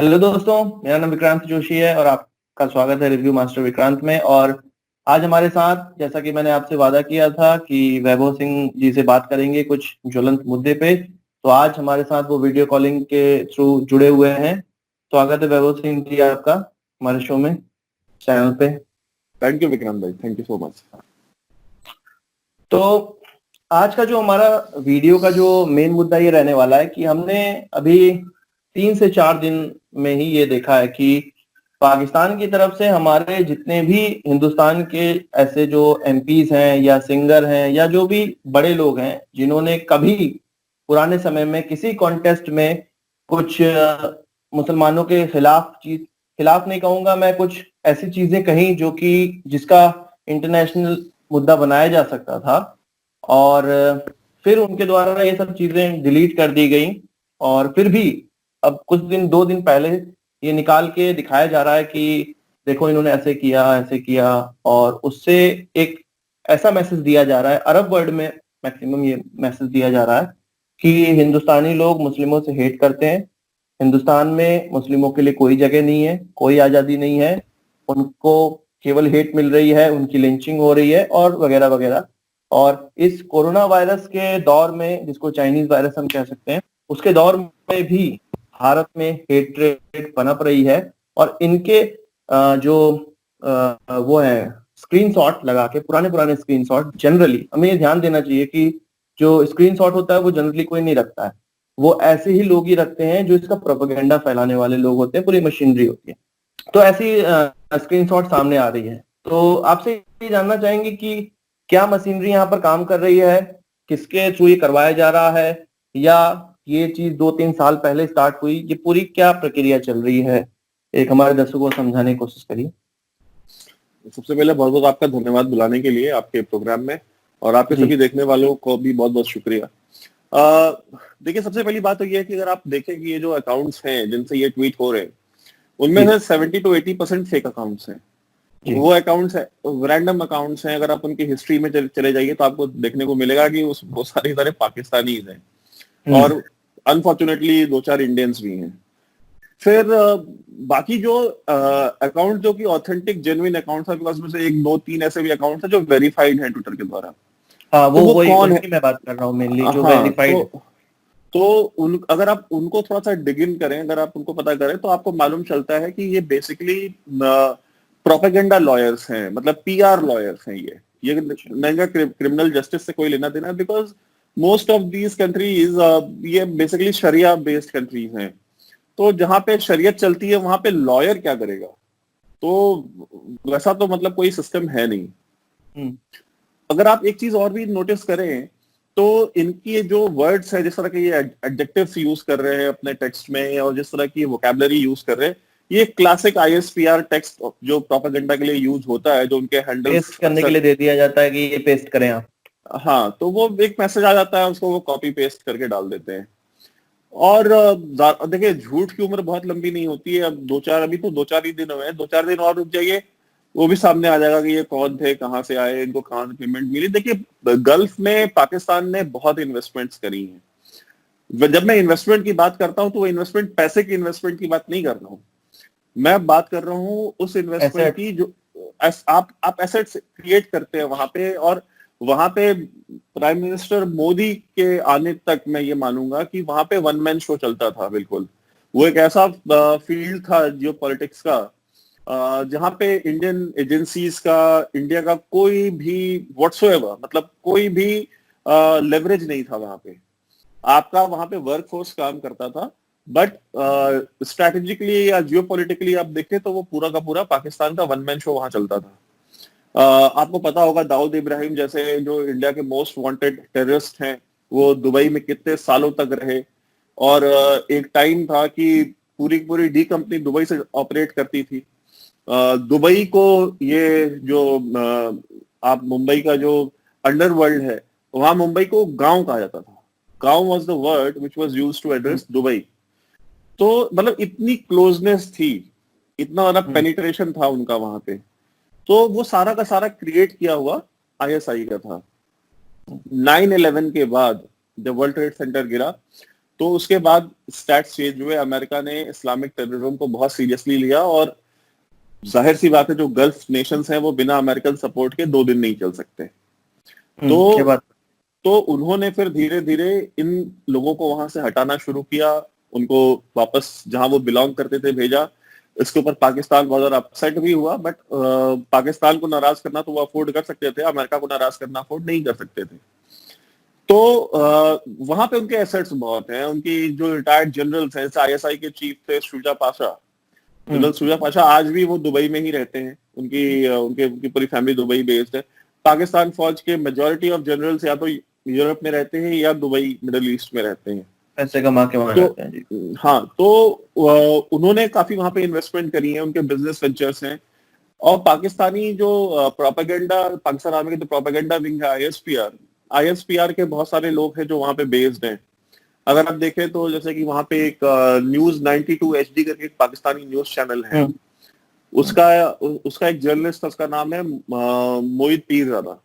Hello दोस्तों, मेरा नाम विक्रांत जोशी है और आपका स्वागत है रिव्यू मास्टर विक्रांत में। और आज हमारे साथ, जैसा कि मैंने आपसे वादा किया था कि वैभव सिंह जी से बात करेंगे कुछ ज्वलंत मुद्दे पे, तो आज हमारे साथ वो वीडियो कॉलिंग के थ्रू जुड़े हुए हैं। स्वागत है वैभव सिंह जी आपका हमारे शो में, चैनल पे। थैंक यू विक्रांत भाई, थैंक यू सो मच। तो आज का जो हमारा वीडियो का जो मेन मुद्दा ये रहने वाला है कि हमने अभी 3 से 4 दिन में ही ये देखा है कि पाकिस्तान की तरफ से हमारे जितने भी हिंदुस्तान के ऐसे जो एमपीज हैं या सिंगर हैं या जो भी बड़े लोग हैं जिन्होंने कभी पुराने समय में किसी कॉन्टेस्ट में कुछ मुसलमानों के खिलाफ नहीं कहूंगा मैं, कुछ ऐसी चीजें कही जो कि जिसका इंटरनेशनल मुद्दा बनाया जा सकता था, और फिर उनके द्वारा ये सब चीजें डिलीट कर दी गई। और फिर भी अब कुछ दिन 2 दिन पहले ये निकाल के दिखाया जा रहा है कि देखो इन्होंने ऐसे किया, और उससे एक ऐसा मैसेज दिया जा रहा है, अरब वर्ल्ड में मैक्सिमम ये मैसेज दिया जा रहा है कि हिंदुस्तानी लोग मुस्लिमों से हेट करते हैं, हिंदुस्तान में मुस्लिमों के लिए कोई जगह नहीं है, कोई आजादी नहीं है, उनको केवल हेट मिल रही है, उनकी लिंचिंग हो रही है और वगैरह वगैरह। और इस कोरोना वायरस के दौर में, जिसको चाइनीज वायरस हम कह सकते हैं, उसके दौर में भी भारत में हेट्रेड पनप रही है। और इनके जो वो है स्क्रीनशॉट लगा के, पुराने पुराने स्क्रीनशॉट, जनरली हमें ये ध्यान देना चाहिए कि जो स्क्रीनशॉट होता है वो जनरली कोई नहीं रखता है, वो ऐसे ही लोग ही रखते हैं जो इसका प्रोपेगेंडा फैलाने वाले लोग होते हैं, पूरी मशीनरी होती है। तो ऐसी स्क्रीनशॉट सामने आ रही है। तो आपसे ये जानना चाहेंगे कि क्या मशीनरी यहाँ पर काम कर रही है, किसके थ्रू ये करवाया जा रहा है, या ये चीज 2-3 साल पहले स्टार्ट हुई, ये पूरी क्या प्रक्रिया चल रही है, एक हमारे दर्शकों को समझाने की कोशिश करिए। सबसे पहले बहुत बहुत आपका धन्यवाद बुलाने के लिए आपके प्रोग्राम में, और आपके सभी देखने वालों को भी बहुत बहुत शुक्रिया। देखिए, सबसे पहली बात तो ये है कि अगर आप देखें कि ये जो अकाउंट्स हैं जिनसे ये ट्वीट हो रहे हैं, उनमें से 70 to 80% फेक अकाउंट्स हैं। वो अकाउंट्स है, रैंडम अकाउंट्स हैं। अगर आप उनकी हिस्ट्री में चले जाइए तो आपको देखने को मिलेगा कि वो सारे पाकिस्तानी हैं, और अनफॉर्चुनेटली 2-4 इंडियंस भी हैं। फिर बाकी जो अकाउंट जो कि ऑथेंटिक जेन्युइन अकाउंट्स है, बिकॉज में से 1, 2, 3 ऐसे भी अकाउंट्स हैं जो वेरीफाइड हैं ट्विटर के द्वारा। हाँ, तो वो वही कौन है? मैं बात कर रहा हूँ मेनली, जो हाँ, वेरीफाइड। तो अगर आप उनको थोड़ा सा डिग इन करें, अगर आप उनको पता करें, तो आपको मालूम चलता है कि ये बेसिकली प्रोपेगेंडा लॉयर्स हैं, मतलब पीआर लॉयर्स हैं। ये महंगा क्रिमिनल जस्टिस से कोई लेना देना, because most of these countries ये बेसिकली शरिया बेस्ड कंट्रीज हैं। तो जहां पे शरीयत चलती है वहां पे लॉयर क्या करेगा? तो वैसा तो मतलब कोई सिस्टम है नहीं। अगर आप एक चीज और भी नोटिस करें तो इनकी जो वर्ड्स है, जिस तरह के ये एडजेक्टिव्स यूज कर रहे हैं अपने टेक्स्ट में, और जिस तरह की वोकैबुलरी यूज कर रहे हैं, ये क्लासिक आईएसपीआर टेक्स्ट जो प्रोपेगेंडा के लिए यूज होता है, जो उनके हैंडल्स पेस्ट करने के लिए दे दिया जाता है कि ये पेस्ट करें आप। हाँ, तो वो एक मैसेज आ जाता है, उसको वो कॉपी पेस्ट करके डाल देते हैं। और देखिए, झूठ की उम्र बहुत लंबी नहीं होती है। अब अभी तो 2-4 ही दिन हुए हैं, 2-4 दिन और रुक जाइए, वो भी सामने आ जाएगा कि ये कौन थे, कहाँ से आए, इनको कहाँ से पेमेंट मिली। देखिए, गल्फ में पाकिस्तान ने बहुत इन्वेस्टमेंट्स करी हैं। जब मैं इन्वेस्टमेंट की बात करता हूं तो वो इन्वेस्टमेंट पैसे की इन्वेस्टमेंट की बात नहीं कर रहा हूं, मैं बात कर रहा हूं उस इन्वेस्टमेंट की जो आप एसेट्स क्रिएट करते हैं वहां पे। और वहां पे प्राइम मिनिस्टर मोदी के आने तक मैं ये मानूंगा कि वहां पे वन मैन शो चलता था। बिल्कुल, वो एक ऐसा फील्ड था जियो पॉलिटिक्स का, जहां पे इंडियन एजेंसीज का, इंडिया का कोई भी व्हाट्सोएवर, मतलब कोई भी लेवरेज नहीं था वहां पे। आपका वहां पे वर्कफोर्स काम करता था, बट स्ट्रैटेजिकली या जियोपॉलिटिकली आप देखें तो वो पूरा का पूरा पाकिस्तान का वन मैन शो वहां चलता था। आपको पता होगा दाऊद इब्राहिम जैसे जो इंडिया के मोस्ट वांटेड टेररिस्ट हैं, वो दुबई में कितने सालों तक रहे। और एक टाइम था कि पूरी पूरी डी कंपनी दुबई से ऑपरेट करती थी। दुबई को ये जो आप मुंबई का जो अंडरवर्ल्ड है, वहां मुंबई को गांव कहा जाता था। गांव was the word which was used to address Dubai. तो मतलब इतनी क्लोजनेस थी, इतना ज्यादा पेनिट्रेशन था उनका वहां पे। तो वो सारा का सारा क्रिएट किया हुआ आईएसआई का था। 9/11 के बाद जब वर्ल्ड ट्रेड सेंटर गिरा, तो उसके बाद स्टैट्स चेंज हुए, अमेरिका ने इस्लामिक टेररिज्म को बहुत सीरियसली लिया, और जाहिर सी बात है जो गल्फ नेशंस हैं वो बिना अमेरिकन सपोर्ट के 2 दिन नहीं चल सकते। ये तो बात। तो उन्होंने फिर धीरे धीरे इन लोगों को वहां से हटाना शुरू किया, उनको वापस जहां वो बिलोंग करते थे भेजा। इसके ऊपर पाकिस्तान बहुत ज्यादा अपसेट भी हुआ, बट पाकिस्तान को नाराज करना तो वो अफोर्ड कर सकते थे, अमेरिका को नाराज करना अफोर्ड नहीं कर सकते थे। तो वहां पे उनके एसेट्स बहुत हैं, उनकी जो रिटायर्ड जनरल्स हैं, जैसे आईएसआई के चीफ थे शुजा पाशा, जनरल शुजा पाशा, आज भी वो दुबई में ही रहते हैं, उनकी पूरी फैमिली दुबई बेस्ड है। पाकिस्तान फौज के मेजोरिटी ऑफ जनरल्स या तो यूरोप में रहते हैं या दुबई मिडिल ईस्ट में रहते हैं, पैसे कमा के वहां तो रहते हैं जी। हाँ, तो उन्होंने काफी वहां पे इन्वेस्टमेंट करी है, उनके बिजनेस वेंचर्स हैं। और पाकिस्तानी जो प्रोपेगेंडा, पाकिस्तान आर्मी के जो प्रोपेगेंडा विंग है आईएसपीआर के बहुत सारे लोग हैं जो वहां पे बेस्ड हैं। अगर आप देखें तो जैसे कि वहां पे एक न्यूज 92 HD करके एक पाकिस्तानी न्यूज चैनल है, उसका उसका एक जर्नलिस्ट, उसका नाम है मोहित पीरजादा।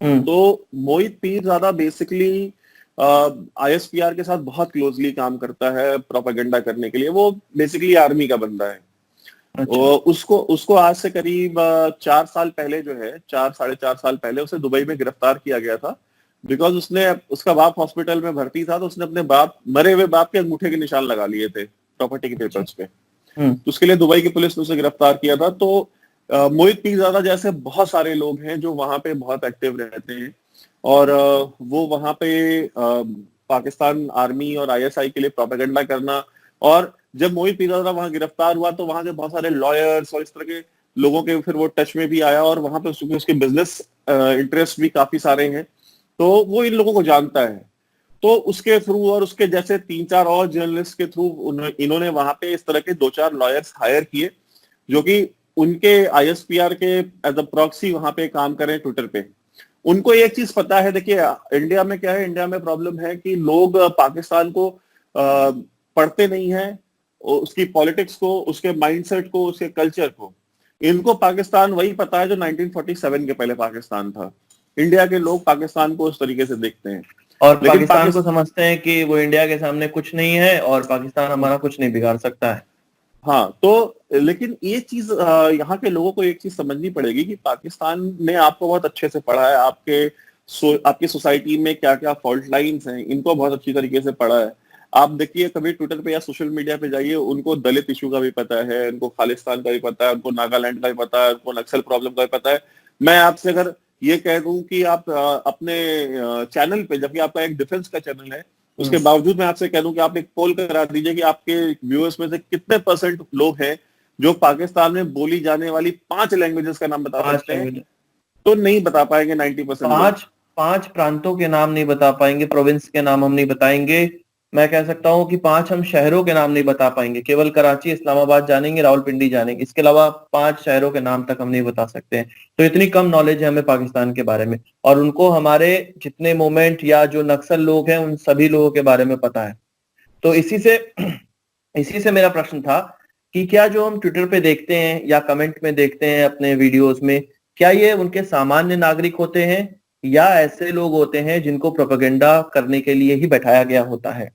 तो मोहित पीरजादा बेसिकली आईएसपीआर के साथ बहुत क्लोजली काम करता है प्रोपेगेंडा करने के लिए, वो बेसिकली आर्मी का बंदा है। अच्छा। उसको आज से करीब 4 साल पहले जो है, 4-4.5 साल पहले उसे दुबई में गिरफ्तार किया गया था, बिकॉज उसका बाप हॉस्पिटल में भर्ती था, तो उसने अपने मरे हुए बाप के अंगूठे के निशान लगा लिए थे प्रॉपर्टी के पेपर्स पे। तो उसके लिए दुबई की पुलिस ने उसे गिरफ्तार किया था। तो मोहित पीरजादा जैसे बहुत सारे लोग हैं जो वहां पे बहुत एक्टिव रहते हैं, और वो वहां पे पाकिस्तान आर्मी और आईएसआई के लिए प्रोपेगेंडा करना। और जब मोहित पीरजादा वहां गिरफ्तार हुआ तो वहां के बहुत सारे लॉयर्स और इस तरह के लोगों के फिर वो टच में भी आया, और वहां पे उसके बिजनेस इंटरेस्ट भी काफी सारे हैं, तो वो इन लोगों को जानता है। तो उसके थ्रू और उसके जैसे 3-4 और जर्नलिस्ट के थ्रू इन्होंने वहां पे इस तरह के 2-4 लॉयर्स हायर किए, जो कि उनके आईएसपीआर के एज अ प्रॉक्सी वहां पे काम करें ट्विटर पे। उनको एक चीज पता है, देखिए इंडिया में क्या है, इंडिया में प्रॉब्लम है कि लोग पाकिस्तान को पढ़ते नहीं है, उसकी पॉलिटिक्स को, उसके माइंडसेट को, उसके कल्चर को। इनको पाकिस्तान वही पता है जो 1947 के पहले पाकिस्तान था। इंडिया के लोग पाकिस्तान को उस तरीके से देखते हैं, और लेकिन पाकिस्तान को समझते हैं कि वो इंडिया के सामने कुछ नहीं है और पाकिस्तान हमारा कुछ नहीं बिगाड़ सकता है। हाँ, तो लेकिन ये चीज यहाँ के लोगों को एक चीज समझनी पड़ेगी कि पाकिस्तान ने आपको बहुत अच्छे से पढ़ा है, आपकी सोसाइटी में क्या क्या फॉल्ट लाइंस हैं इनको बहुत अच्छी तरीके से पढ़ा है। आप देखिए कभी ट्विटर पे या सोशल मीडिया पे जाइए, उनको दलित इशू का भी पता है, उनको खालिस्तान का भी पता है, उनको नागालैंड का भी पता है, उनको नक्सल प्रॉब्लम का भी पता है। मैं आपसे अगर ये कह दूं कि आप अपने चैनल पे, जबकि आपका एक डिफेंस का चैनल है, उसके बावजूद मैं आपसे कह दूं कि आप एक पोल करा दीजिए कि आपके व्यूअर्स में से कितने % लोग हैं जो पाकिस्तान में बोली जाने वाली 5 लैंग्वेजेस का नाम बता सकते हैं, तो नहीं बता पाएंगे 90% लोग। 5 प्रांतों के नाम नहीं बता पाएंगे, प्रोविंस के नाम हम नहीं बताएंगे। मैं कह सकता हूं कि 5 हम शहरों के नाम नहीं बता पाएंगे, केवल कराची, इस्लामाबाद जानेंगे, रावलपिंडी जानेंगे, इसके अलावा 5 शहरों के नाम तक हम नहीं बता सकते हैं। तो इतनी कम नॉलेज है हमें पाकिस्तान के बारे में, और उनको हमारे जितने मूवमेंट या जो नक्सल लोग हैं उन सभी लोगों के बारे में पता है। तो इसी से मेरा प्रश्न था कि क्या जो हम ट्विटर पे देखते हैं या कमेंट में देखते हैं अपने वीडियोस में, क्या ये उनके सामान्य नागरिक होते हैं या ऐसे लोग होते हैं जिनको प्रोपेगेंडा करने के लिए ही बैठाया गया होता है?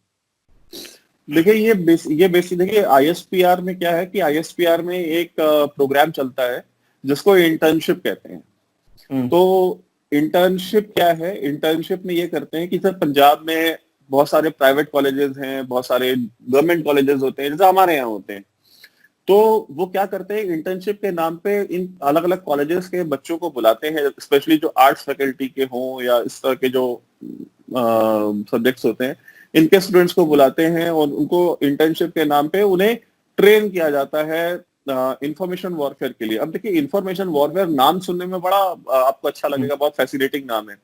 देखिए ये बेसिक देखिए आईएसपीआर में क्या है कि आईएसपीआर में एक प्रोग्राम चलता है जिसको इंटर्नशिप कहते हैं। तो इंटर्नशिप क्या है, इंटर्नशिप में ये करते हैं कि सर पंजाब में बहुत सारे प्राइवेट कॉलेजेस हैं, बहुत सारे गवर्नमेंट कॉलेजेस होते हैं जैसे हमारे यहाँ होते हैं। तो वो क्या करते हैं, इंटर्नशिप के नाम पे इन अलग अलग कॉलेजेस के बच्चों को बुलाते हैं, स्पेशली जो आर्ट्स फैकल्टी के हों या इस तरह के जो सब्जेक्ट्स होते हैं, इनके स्टूडेंट्स को बुलाते हैं और उनको इंटर्नशिप के नाम पे उन्हें ट्रेन किया जाता है इंफॉर्मेशन वॉरफेयर के लिए। अब देखिए इंफॉर्मेशन वॉरफेयर नाम सुनने में बड़ा आपको अच्छा लगेगा, बहुत फैसिनेटिंग नाम है,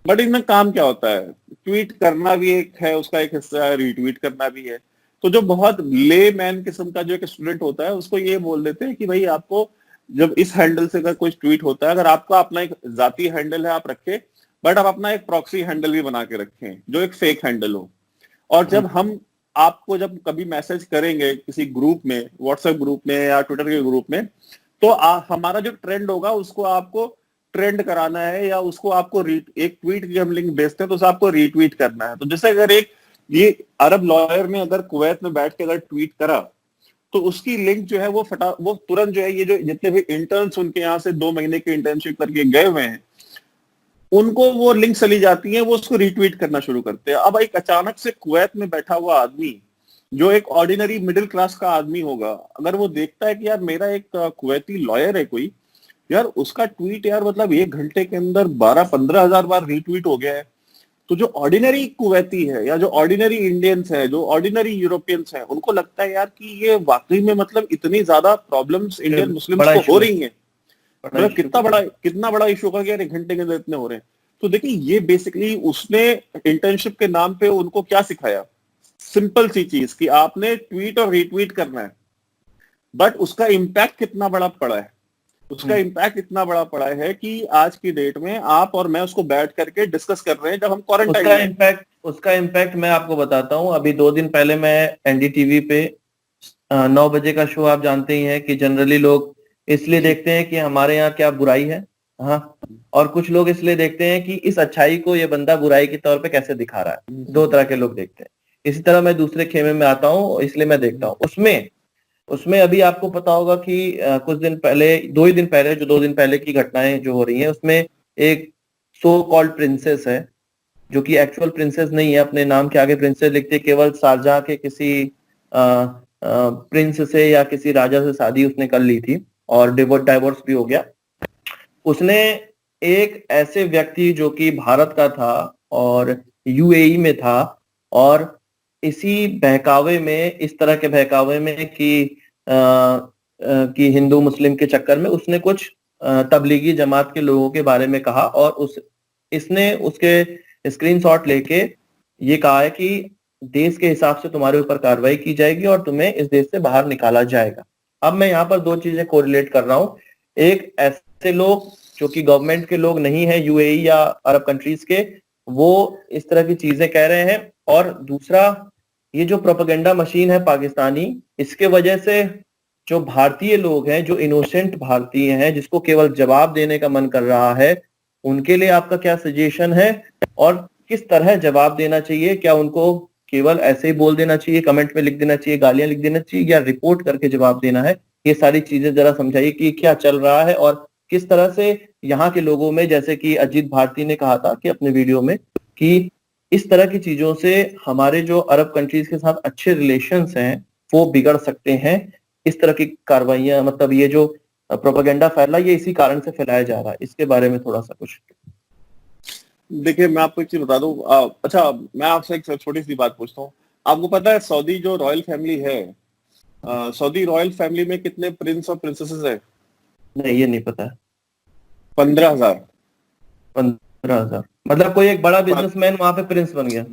बट इनमें काम क्या होता है? ट्वीट करना भी एक है, उसका एक हिस्सा है, रीट्वीट करना भी है। तो जो बहुत ले मैन किस्म का जो एक स्टूडेंट होता है उसको ये बोल देते हैं कि भाई आपको जब इस हैंडल से अगर कोई ट्वीट होता है, अगर आपका अपना एक जाती हैंडल है आप रखें, बट आप अपना एक प्रॉक्सी हैंडल भी बना के रखें जो एक फेक हैंडल हो। और जब हम आपको जब कभी मैसेज करेंगे किसी ग्रुप में, व्हाट्सएप ग्रुप में या ट्विटर के ग्रुप में, तो हमारा जो ट्रेंड होगा उसको आपको ट्रेंड कराना है, या उसको आपको एक ट्वीट की हम लिंक भेजते हैं तो उसे आपको रीट्वीट करना है। तो जैसे अगर एक ये अरब लॉयर ने अगर कुवैत में बैठ के अगर ट्वीट करा तो उसकी लिंक जो है वो तुरंत जो है, ये जो जितने भी इंटर्न्स उनके यहाँ से 2 महीने की इंटर्नशिप करके गए हुए हैं, उनको वो लिंक चली जाती है, वो उसको रिट्वीट करना शुरू करते हैं। अब एक अचानक से कुवैत में बैठा हुआ आदमी, जो एक ऑर्डिनरी मिडिल क्लास का आदमी होगा, अगर वो देखता है कि यार मेरा एक कुवैती लॉयर है कोई, यार उसका ट्वीट यार मतलब 1 घंटे के अंदर 12-15 हजार बार रीट्वीट हो गया है, तो जो ऑर्डिनरी कुवैती है या जो ऑर्डिनरी इंडियंस है, जो ऑर्डिनरी यूरोपियंस हैं, उनको लगता है यार कि ये वाकई में मतलब इतनी ज्यादा प्रॉब्लम्स इंडियन मुस्लिम्स को हो रही हैं, मतलब कितना बड़ा इशू होगा कि यार 1 घंटे के अंदर इतने हो रहे हैं। तो देखिए ये बेसिकली उसने इंटर्नशिप के नाम पे उनको क्या सिखाया, सिंपल सी चीज कि आपने ट्वीट और रीट्वीट करना है, बट उसका इम्पैक्ट कितना बड़ा पड़ा है, उसका इम्पैक्ट इतना बड़ा पड़ा है कि आज की डेट में आप और मैं उसको बैठ करके डिस्कस कर रहे हैं जब हम क्वारंटाइन उसका इम्पैक्ट मैं आपको बताता हूँ। अभी 2 दिन पहले मैं एनडीटीवी पे 9 बजे का शो, आप जानते ही हैं कि जनरली लोग इसलिए देखते हैं कि हमारे यहाँ क्या बुराई है, हाँ, और कुछ लोग इसलिए देखते हैं कि इस अच्छाई को ये बंदा बुराई के तौर पे कैसे दिखा रहा है। 2 तरह के लोग देखते हैं। इसी तरह मैं दूसरे खेमे में आता हूँ, इसलिए मैं देखता हूँ। उसमें अभी आपको पता होगा कि कुछ दिन पहले, 2 ही दिन पहले, जो 2 दिन पहले की घटनाएं जो हो रही हैं, उसमें एक सो कॉल्ड प्रिंसेस है, जो कि एक्चुअल प्रिंसेस नहीं है, अपने नाम के आगे प्रिंसेस लिखते, केवल शारजाह के किसी प्रिंस से या किसी राजा से शादी उसने कर ली थी और डाइवोर्स भी हो गया। उसने एक ऐसे व्यक्ति जो कि भारत का था और यूएई में था, और इसी बहकावे में, इस तरह के बहकावे में कि हिंदू मुस्लिम के चक्कर में उसने कुछ तबलीगी जमात के लोगों के बारे में कहा, और इसने उसके स्क्रीनशॉट लेके ये कहा है कि देश के हिसाब से तुम्हारे ऊपर कार्रवाई की जाएगी और तुम्हें इस देश से बाहर निकाला जाएगा। अब मैं यहाँ पर 2 चीजें कोरिलेट कर रहा हूँ। एक, ऐसे लोग जो कि गवर्नमेंट के लोग नहीं है यूएई या अरब कंट्रीज के, वो इस तरह की चीजें कह रहे हैं, और दूसरा, ये जो प्रोपेगेंडा मशीन है पाकिस्तानी, इसके वजह से जो भारतीय लोग हैं, जो इनोसेंट भारतीय हैं, जिसको केवल जवाब देने का मन कर रहा है, उनके लिए आपका क्या सजेशन है और किस तरह जवाब देना चाहिए? क्या उनको केवल ऐसे ही बोल देना चाहिए, कमेंट में लिख देना चाहिए, गालियां लिख देना चाहिए, या रिपोर्ट करके जवाब देना है? ये सारी चीजें जरा समझाइए कि क्या चल रहा है और किस तरह से यहाँ के लोगों में, जैसे कि अजीत भारती ने कहा था कि अपने वीडियो में, कि इस तरह की चीजों से हमारे जो अरब कंट्रीज के साथ अच्छे रिलेशंस हैं वो बिगड़ सकते हैं। इस तरह की कार्रवाइयां, मतलब ये जो प्रोपेगेंडा फैला, ये इसी कारण से फैलाया जा रहा है। इसके बारे में थोड़ा सा कुछ। देखिए मैं आपको एक चीज बता दूं, अच्छा मैं आपसे एक छोटी सी बात पूछता हूँ। आपको पता है सऊदी जो रॉयल फैमिली है, सऊदी रॉयल फैमिली में कितने प्रिंस और प्रिंसेसेस है? नहीं, ये नहीं पता है। 15,000। 15,000? मतलब कोई एक बड़ा बिजनेसमैन वहां पे प्रिंस बन गया?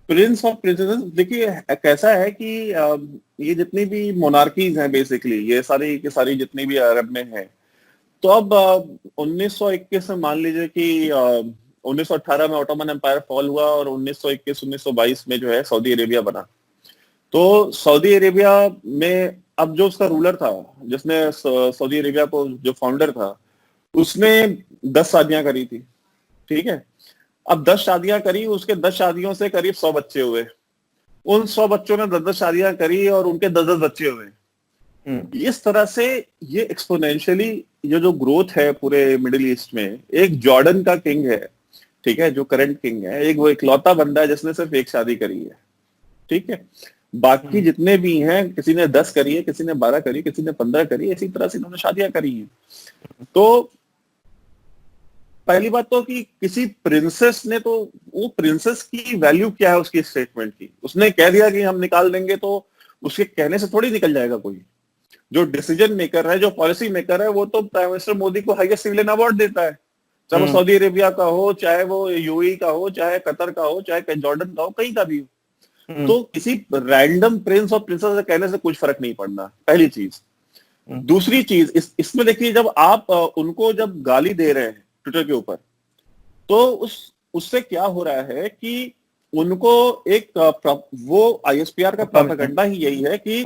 प्रिंस और प्रिंसेसेस, देखिए कैसा है कि ये जितनी भी मोनार्कीज हैं बेसिकली, ये सारी की सारी जितनी भी अरब में है, तो अब 1921 में मान लीजिए कि 1918 में ओटोमन एम्पायर फॉल हुआ और 1921-1922 में जो है सऊदी अरेबिया बना। तो सऊदी अरेबिया में अब जो उसका रूलर था, जिसने सऊदी अरेबिया को, जो फाउंडर था, उसने 10 शादियां करी थी, ठीक है। अब 10 शादियां करी, उसके 10 शादियों से करीब 100 बच्चे हुए। उन 100 बच्चों ने 10-10 शादियां करी और उनके 10-10 बच्चे हुए। इस तरह से ये एक्सपोनेंशियली ये जो ग्रोथ है पूरे मिडिल ईस्ट में, एक जॉर्डन का किंग है, ठीक है, जो करंट किंग है, एक वो इकलौता बंदा है जिसने सिर्फ एक शादी करी है, ठीक है। बाकी जितने भी हैं, किसी ने 10 करी है, किसी ने 12 करी, किसी ने 15 करी, इसी तरह से इन्होंने शादियां करी हैं। तो पहली बात तो कि किसी प्रिंसेस ने, तो वो प्रिंसेस की वैल्यू क्या है उसकी स्टेटमेंट की? उसने कह दिया कि हम निकाल देंगे, तो उसके कहने से थोड़ी निकल जाएगा कोई। जो डिसीजन मेकर है, जो पॉलिसी मेकर है, वो तो प्राइम मिनिस्टर मोदी को हाईएस्ट सिविलियन अवार्ड देता है, चाहे वो सऊदी अरेबिया का हो, चाहे वो यूएई का हो, चाहे कतर का हो, चाहे जॉर्डन का हो, कहीं का भी हो। तो किसी रैंडम प्रिंस और प्रिंसेस से कहने से कुछ फर्क नहीं पड़ना, पहली चीज। दूसरी चीज, इसमें देखिए, जब आप उनको जब गाली दे रहे हैं ट्विटर के ऊपर, तो उससे क्या हो रहा है कि उनको एक वो आईएसपीआर का प्रोपेगेंडा ही यही है कि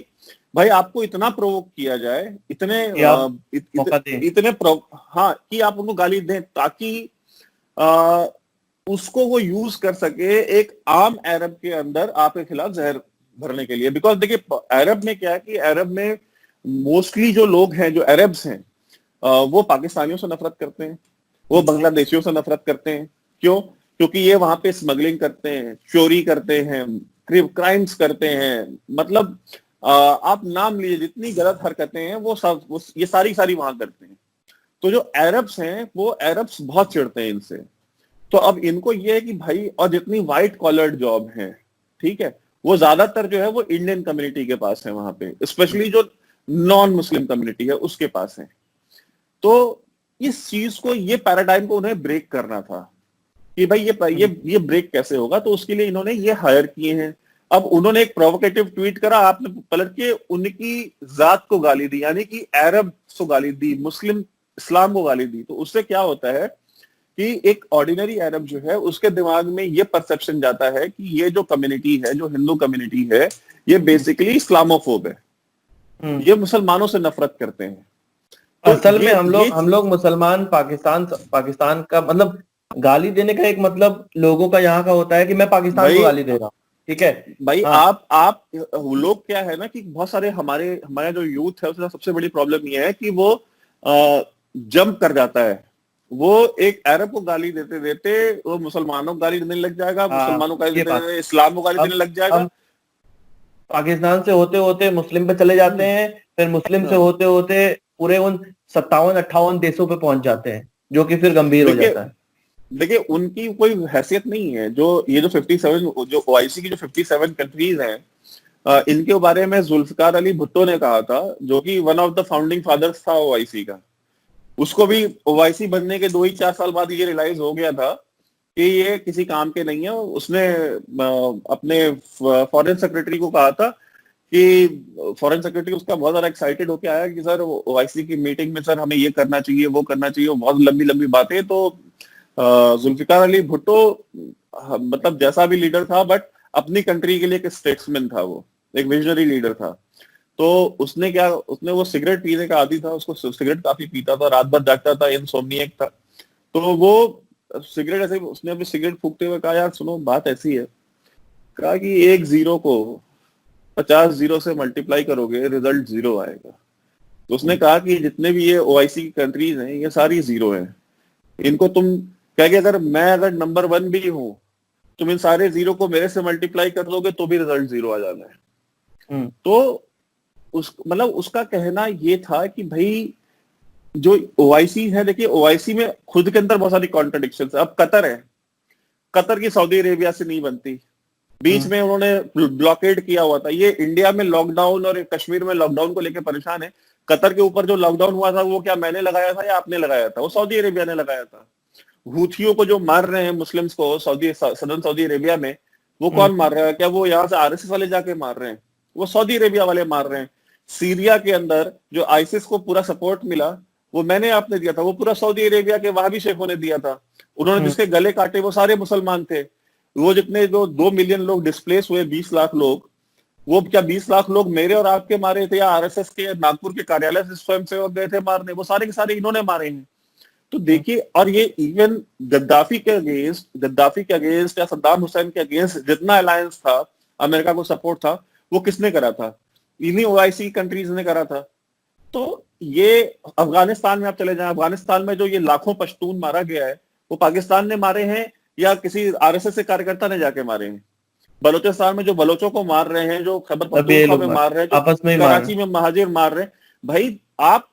भाई आपको इतना प्रोवोक किया जाए, इतने हाँ, कि आप उनको गाली दें, ताकि उसको वो यूज कर सके एक आम अरब के अंदर आपके खिलाफ जहर भरने के लिए। बिकॉज देखिए अरब में क्या है कि अरब में मोस्टली जो लोग हैं, जो अरब्स हैं, वो पाकिस्तानियों से नफरत करते हैं, वो बांग्लादेशियों से नफरत करते हैं। क्यों? क्योंकि ये वहां पे स्मगलिंग करते हैं, चोरी करते हैं, क्राइम्स करते हैं, मतलब आप नाम लीजिए, जितनी गलत हरकतें हैं वो सब ये सारी सारी वहां करते हैं। तो जो अरब्स हैं वो अरब्स बहुत चिढ़ते हैं इनसे। तो अब इनको ये है कि भाई, और जितनी व्हाइट कॉलर्ड जॉब है, ठीक है, वो ज्यादातर जो है वो इंडियन कम्युनिटी के पास है वहां पे, स्पेशली जो नॉन मुस्लिम कम्युनिटी है उसके पास है। तो इस चीज को, ये पैराडाइम को उन्हें ब्रेक करना था कि भाई ये ब्रेक कैसे होगा। तो उसके लिए इन्होंने ये हायर किए हैं। अब उन्होंने एक प्रोवोकेटिव ट्वीट करा, आपने पलट के उनकी जात को गाली दी, यानी कि अरब को गाली दी, मुस्लिम इस्लाम को गाली दी। तो उससे क्या होता है कि एक ऑर्डिनरी अरब जो है उसके दिमाग में ये परसेप्शन जाता है कि ये जो कम्युनिटी है, जो हिंदू कम्युनिटी है, ये बेसिकली इस्लामोफोब है, ये मुसलमानों से नफरत करते हैं। तो असल में हम लोग मुसलमान पाकिस्तान का मतलब गाली देने का एक मतलब लोगों का यहाँ का होता है कि मैं पाकिस्तान को गाली दे रहा हूँ, ठीक है भाई। हाँ। आप लोग क्या है ना कि बहुत सारे हमारे जो यूथ है, उसका सबसे बड़ी प्रॉब्लम ये है कि वो जंप कर जाता है। वो एक अरब को गाली देते देते वो मुसलमानों को गाली देने लग जाएगा, मुसलमानों को गाली देते इस्लाम को गाली देने लग जाएगा। पाकिस्तान से होते होते मुस्लिम पे चले जाते हैं, फिर मुस्लिम से होते होते पूरे उन 57-58 देशों पे पहुंच जाते हैं, जो कि फिर गंभीर हो जाता है। देखिए उनकी कोई हैसियत नहीं है। जो ये जो 57 जो ओआईसी की जो 57 कंट्रीज हैं, इनके बारे में जुल्फकार अली भुट्टो ने कहा था, जो कि one of the founding fathers था ओआईसी का। उसको भी ओआईसी बनने के 2 ही 4 साल बाद ये रियलाइज हो गया था कि ये किसी काम के नहीं है। उसने अपने फॉरेन सेक्रेटरी को कहा था कि फॉरेन सेक्रेटरी उसका बहुत ज्यादा एक्साइटेड होकर आया कि सर ओआईसी की मीटिंग में सर हमें ये करना चाहिए, वो करना चाहिए, बहुत लंबी लंबी बातें। तो जुल्फिकार अली भुट्टो मतलब जैसा भी लीडर था, बट अपनी कंट्री के लिए एक स्टेट्समैन था, वो एक विजनरी लीडर था। तो उसने वो सिगरेट पीने का आदी था, उसको सिगरेट काफी पीता था, रात भर जागता था, इनसोम्निएक था। तो वो सिगरेट ऐसे उसने अपनी सिगरेट फूकते हुए कहा, यार सुनो बात ऐसी है, कहा कि 1 0 को 50 0 से मल्टीप्लाई करोगे, रिजल्ट 0 आएगा। तो उसने कहा कि जितने भी ये ओआईसी की कंट्रीज हैं ये सारी 0 हैं। इनको तुम कह के अगर नंबर 1 भी हूं, तुम इन सारे 0 को मेरे से मल्टीप्लाई कर दोगे तो भी रिजल्ट 0 आ जाना है। तो उसका कहना ये था कि भाई जो ओआईसी है, देखिए ओआईसी में खुद के अंदर बहुत सारी कॉन्ट्रडिक्शंस है। अब कतर है, कतर की सऊदी अरेबिया से नहीं बनती, बीच में उन्होंने ब्लॉकेड किया हुआ था। ये इंडिया में लॉकडाउन और कश्मीर में लॉकडाउन को लेकर परेशान है। कतर के ऊपर जो लॉकडाउन हुआ था वो क्या मैंने लगाया था या आपने लगाया था? वो सऊदी अरेबिया ने लगाया था। हूथियों को जो मार रहे हैं मुस्लिम्स को सदर्न सऊदी अरेबिया में, वो कौन मार रहा है? क्या वो यहाँ से आरएसएस वाले जाके मार रहे हैं? वो सऊदी अरेबिया वाले मार रहे हैं। सीरिया के अंदर जो आईसिस को पूरा सपोर्ट मिला वो मैंने आपने दिया था, वो पूरा सऊदी अरेबिया के वहाबी शेखों ने दिया था। उन्होंने जिसके गले काटे वो सारे मुसलमान थे। वो जितने जो 2 मिलियन लोग डिस्प्लेस हुए, 20 लाख लोग, वो क्या 20 लाख लोग मेरे और आपके मारे थे या आरएसएस के नागपुर के कार्यालय से स्वयंसेवक गए थे मारने? वो सारे के सारे इन्होंने मारे हैं। तो देखिए, और ये इवन गद्दाफी के अगेंस्ट या सद्दाम हुसैन के अगेंस्ट जितना अलायंस था, अमेरिका को सपोर्ट था, वो किसने करा था? इन्हीं ओआईसी कंट्रीज ने करा था। तो ये अफगानिस्तान में आप चले जाएं, अफगानिस्तान में जो ये लाखों पश्तून मारा गया है, वो पाकिस्तान ने मारे हैं या किसी आरएसएस के कार्यकर्ता ने जाके मारे हैं? बलूचिस्तान में जो बलोचों को मार रहे हैं, जो खैबर पख्तूनख्वा में मार रहे हैं, जो आपस में कराची में महाजिर मार रहे हैं, भाई आप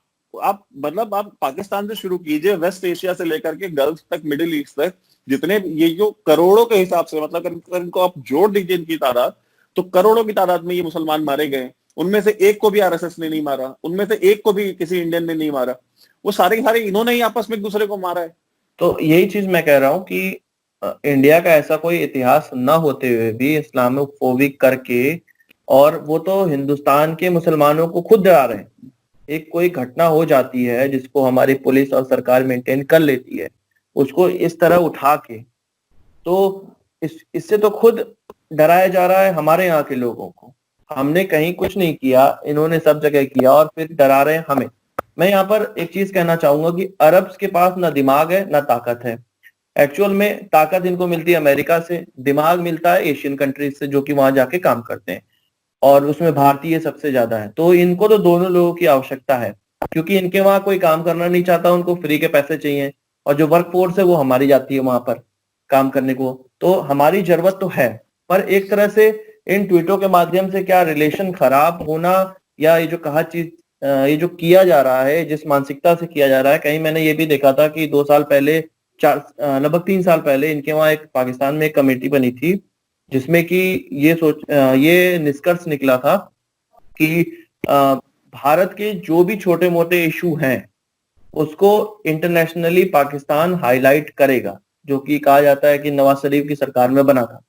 पाकिस्तान से शुरू कीजिए, वेस्ट एशिया से लेकर के गल्फ तक, मिडिल ईस्ट तक, जितने ये जो करोड़ों के हिसाब से, मतलब अगर इनको आप जोड़ दीजिए इनकी तादाद, तो करोड़ों की तादाद में ये मुसलमान मारे गए। उनमें से एक को भी आरएसएस ने नहीं मारा, उनमें से एक को भी किसी इंडियन ने नहीं मारा, वो सारे सारे इन्होंने ही आपस में एक दूसरे को मारा है। तो यही चीज मैं कह रहा हूँ कि इंडिया का ऐसा कोई इतिहास न होते हुए भी इस्लामोफोबिक करके, और वो तो हिंदुस्तान के मुसलमानों को खुद डरा रहे हैं। एक कोई घटना हो जाती है जिसको हमारी पुलिस और सरकार मेंटेन कर लेती है, उसको इस तरह उठा के, तो इससे तो खुद डराया जा रहा है हमारे यहाँ के लोगों को। हमने कहीं कुछ नहीं किया, इन्होंने सब जगह किया और फिर डरा रहे हैं हमें। मैं यहाँ पर एक चीज कहना चाहूंगा कि अरब्स के पास ना दिमाग है ना ताकत है। एक्चुअल में ताकत इनको मिलती है अमेरिका से, दिमाग मिलता है एशियन कंट्रीज से जो कि वहां जाके काम करते हैं, और उसमें भारतीय सबसे ज्यादा है। तो इनको तो दोनों लोगों की आवश्यकता है, क्योंकि इनके वहां कोई काम करना नहीं चाहता, उनको फ्री के पैसे चाहिए, और जो वर्क फोर्स है वो हमारी जाती है वहां पर काम करने को। तो हमारी जरूरत तो है, पर एक तरह से इन ट्वीटों के माध्यम से क्या रिलेशन खराब होना, या ये जो कहा चीज ये जो किया जा रहा है, जिस मानसिकता से किया जा रहा है, कहीं मैंने ये भी देखा था कि 2 साल पहले, लगभग 3 साल पहले इनके वहां एक पाकिस्तान में एक कमेटी बनी थी, जिसमें कि ये निष्कर्ष निकला था कि भारत के जो भी छोटे मोटे इशू हैं उसको इंटरनेशनली पाकिस्तान हाईलाइट करेगा, जो कि कहा जाता है कि नवाज शरीफ की सरकार में बना था,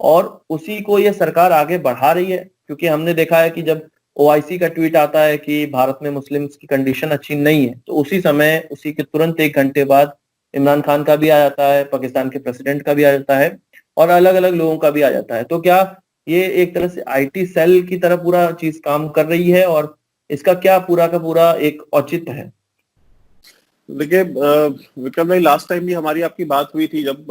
और उसी को ये सरकार आगे बढ़ा रही है। क्योंकि हमने देखा है कि जब ओआईसी का ट्वीट आता है कि भारत में मुस्लिम्स की कंडीशन अच्छी नहीं है, तो उसी समय, उसी के तुरंत 1 घंटे बाद इमरान खान का भी आ जाता है, पाकिस्तान के प्रेसिडेंट का भी आ जाता है, और अलग अलग लोगों का भी आ जाता है। तो क्या ये एक तरह से आईटी सेल की तरह पूरा चीज काम कर रही है, और इसका क्या पूरा का पूरा एक औचित्य है? देखिए विक्रम भाई, लास्ट टाइम भी हमारी आपकी बात हुई थी जब